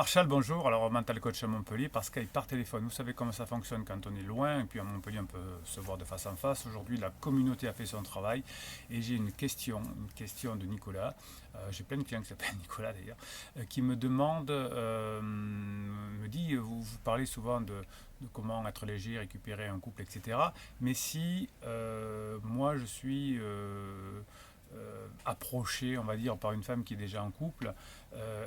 Marshall, bonjour. Alors, mental coach à Montpellier par Skype, par téléphone. Vous savez comment ça fonctionne quand on est loin, et puis à Montpellier, on peut se voir de face en face. Aujourd'hui, la communauté a fait son travail, et j'ai une question de Nicolas. J'ai plein de clients qui s'appellent Nicolas d'ailleurs, qui me demande, me dit, vous parlez souvent de comment être léger, récupérer un couple, etc. Mais si moi je suis approché, on va dire, par une femme qui est déjà en couple,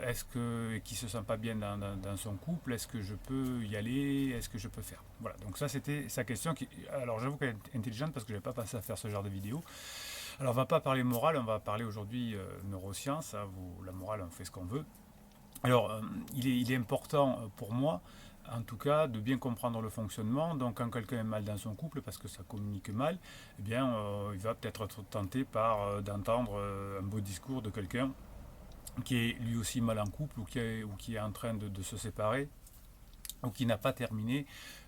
est-ce que qui se sent pas bien dans son couple, est-ce que je peux y aller, est-ce que je peux faire? Voilà, donc ça c'était sa question. Alors j'avoue qu'elle est intelligente parce que je n'avais pas pensé à faire ce genre de vidéo. Alors on va pas parler morale, on va parler aujourd'hui neurosciences. Hein, la morale, on fait ce qu'on veut. Alors, il est important pour moi, en tout cas, de bien comprendre le fonctionnement. Donc, quand quelqu'un est mal dans son couple, parce que ça communique mal, eh bien, il va peut-être être tenté d'entendre un beau discours de quelqu'un qui est lui aussi mal en couple ou qui est en train de se séparer ou qui n'a pas terminé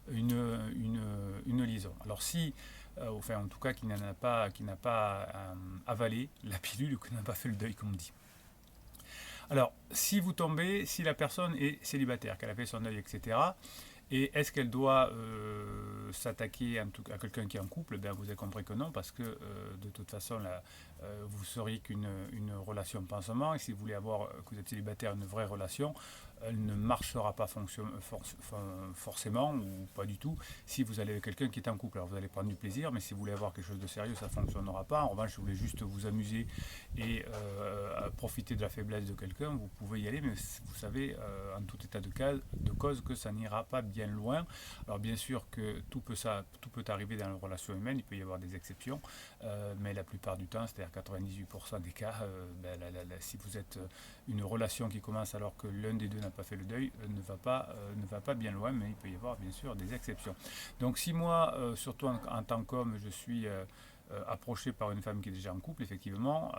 une liaison. Alors, si, enfin, en tout cas, qui n'a pas avalé la pilule ou qui n'a pas fait le deuil, comme on dit. Alors, si la personne est célibataire, qu'elle a fait son deuil, etc., et est-ce qu'elle doit s'attaquer à quelqu'un qui est en couple? Ben, vous avez compris que non, parce que de toute façon, là, vous seriez qu'une relation pansement, et si vous voulez avoir, que vous êtes célibataire, une vraie relation, elle ne marchera pas forcément, ou pas du tout, si vous allez avec quelqu'un qui est en couple. Alors vous allez prendre du plaisir, mais si vous voulez avoir quelque chose de sérieux, ça ne fonctionnera pas. En revanche, si vous voulez juste vous amuser et profiter de la faiblesse de quelqu'un, vous pouvez y aller, mais vous savez, en tout état de cause, que ça n'ira pas bien loin. Alors bien sûr que tout peut arriver dans la relation humaine, il peut y avoir des exceptions, mais la plupart du temps, c'est-à-dire 98% des cas, ben, si vous êtes une relation qui commence alors que l'un des deux n'a pas fait le deuil, ne va pas bien loin, mais il peut y avoir bien sûr des exceptions. Donc si moi, surtout en tant qu'homme, je suis approché par une femme qui est déjà en couple, effectivement,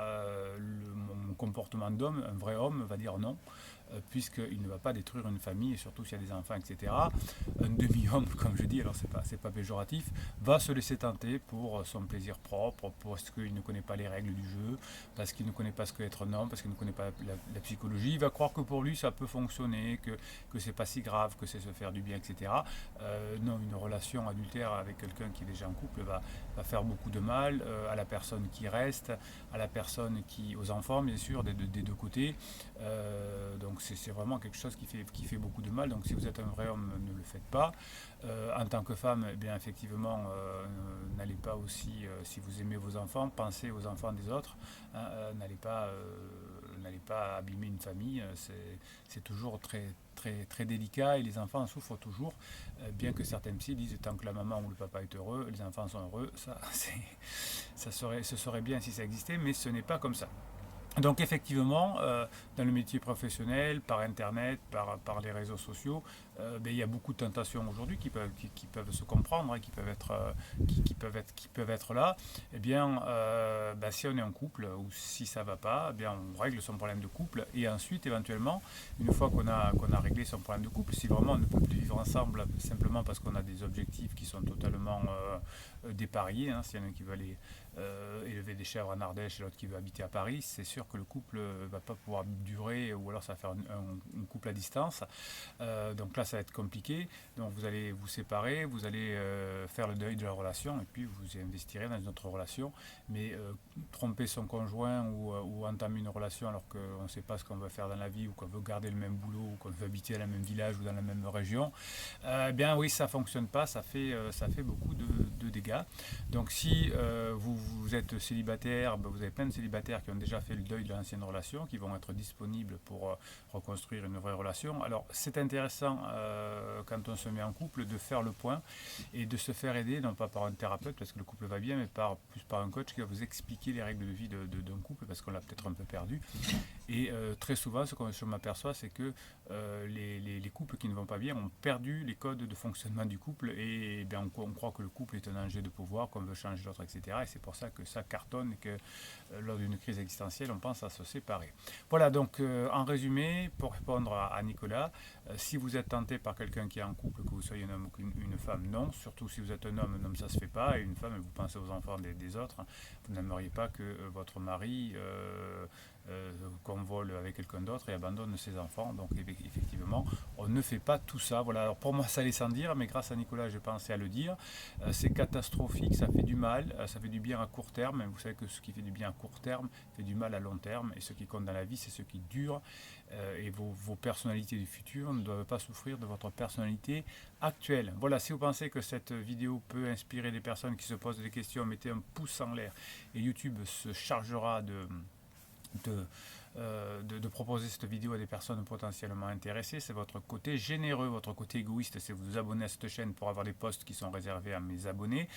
mon comportement d'homme, un vrai homme, va dire non, puisqu'il ne va pas détruire une famille, et surtout s'il y a des enfants, etc. Un demi-homme, comme je dis, alors c'est pas péjoratif, va se laisser tenter pour son plaisir propre, parce qu'il ne connaît pas les règles du jeu, parce qu'il ne connaît pas ce qu'est être un homme, parce qu'il ne connaît pas la psychologie. Il va croire que pour lui ça peut fonctionner, que c'est pas si grave, que c'est se faire du bien, etc. Non, une relation adultère avec quelqu'un qui est déjà en couple va faire beaucoup de mal à la personne qui reste, à la personne aux enfants, bien sûr, des deux côtés. Donc c'est vraiment quelque chose qui fait beaucoup de mal. Donc si vous êtes un vrai homme, ne le faites pas. En tant que femme, eh bien effectivement, n'allez pas aussi, si vous aimez vos enfants, pensez aux enfants des autres. Hein, n'allez pas abîmer une famille. C'est toujours très, très, très délicat, et les enfants en souffrent toujours. Bien que certains psy disent tant que la maman ou le papa est heureux, les enfants sont heureux. Ce serait bien si ça existait, mais ce n'est pas comme ça. Donc effectivement, dans le métier professionnel, par Internet, par les réseaux sociaux, ben, il y a beaucoup de tentations aujourd'hui qui peuvent se comprendre, hein, qui peuvent être là. Eh bien, ben, si on est en couple ou si ça ne va pas, eh bien, on règle son problème de couple, et ensuite, éventuellement, une fois qu'on a réglé son problème de couple, si vraiment on ne peut plus vivre ensemble simplement parce qu'on a des objectifs qui sont totalement dépareillés, hein, s'il y en a un qui veut aller élever des chèvres en Ardèche et l'autre qui veut habiter à Paris, c'est sûr que le couple va pas pouvoir durer, ou alors ça va faire un couple à distance. Donc là, ça va être compliqué. Donc vous allez vous séparer, vous allez faire le deuil de la relation, et puis vous investirez dans une autre relation. Mais tromper son conjoint ou entamer une relation alors qu'on ne sait pas ce qu'on veut faire dans la vie, ou qu'on veut garder le même boulot, ou qu'on veut habiter dans le même village ou dans la même région, eh bien oui, ça fonctionne pas, ça fait beaucoup de dégâts. Donc si vous êtes célibataire, ben, vous avez plein de célibataires qui ont déjà fait le deuil de l'ancienne relation, qui vont être disponibles pour reconstruire une vraie relation. Alors c'est intéressant, quand on se met en couple, de faire le point et de se faire aider, non pas par un thérapeute parce que le couple va bien, mais plus par un coach qui va vous expliquer les règles de vie d'un couple, parce qu'on l'a peut-être un peu perdu. Et très souvent, ce que je m'aperçois, c'est que les couples qui ne vont pas bien ont perdu les codes de fonctionnement du couple, et bien, on croit que le couple est un enjeu de pouvoir, qu'on veut changer l'autre, etc. Et c'est pour ça que ça cartonne, et que lors d'une crise existentielle, on pense à se séparer. Voilà, donc en résumé, pour répondre à Nicolas, si vous êtes tenté par quelqu'un qui est en couple, que vous soyez un homme ou une femme, non. Surtout si vous êtes un homme ça se fait pas, et une femme, vous pensez aux enfants des autres. Vous n'aimeriez pas que votre mari convole avec quelqu'un d'autre et abandonne ses enfants. Donc effectivement, on ne fait pas tout ça. Voilà, alors pour moi ça allait sans dire, mais grâce à Nicolas j'ai pensé à le dire. C'est catastrophique, ça fait du mal, ça fait du bien à court terme. Vous savez que ce qui fait du bien à court terme fait du mal à long terme, et ce qui compte dans la vie c'est ce qui dure. Et vos personnalités du futur ne doivent pas souffrir de votre personnalité actuelle. Voilà, si vous pensez que cette vidéo peut inspirer des personnes qui se posent des questions, mettez un pouce en l'air et YouTube se chargera de, de proposer cette vidéo à des personnes potentiellement intéressées. C'est votre côté généreux, votre côté égoïste, c'est vous abonner à cette chaîne pour avoir des posts qui sont réservés à mes abonnés.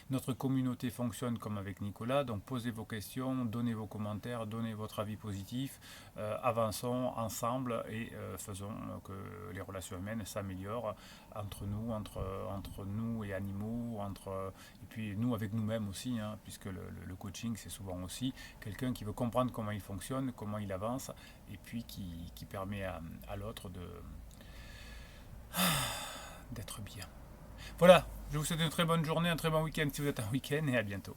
Notre communauté fonctionne comme avec Nicolas, donc posez vos questions, donnez vos commentaires, donnez votre avis positif, avançons ensemble et faisons que les relations humaines s'améliorent entre nous et animaux, et puis nous avec nous-mêmes aussi, hein, puisque le coaching c'est souvent aussi quelqu'un qui veut comprendre comment il fonctionne, comment il avance, et puis qui permet à l'autre d'être bien. Voilà, je vous souhaite une très bonne journée, un très bon week-end si vous êtes en week-end, et à bientôt.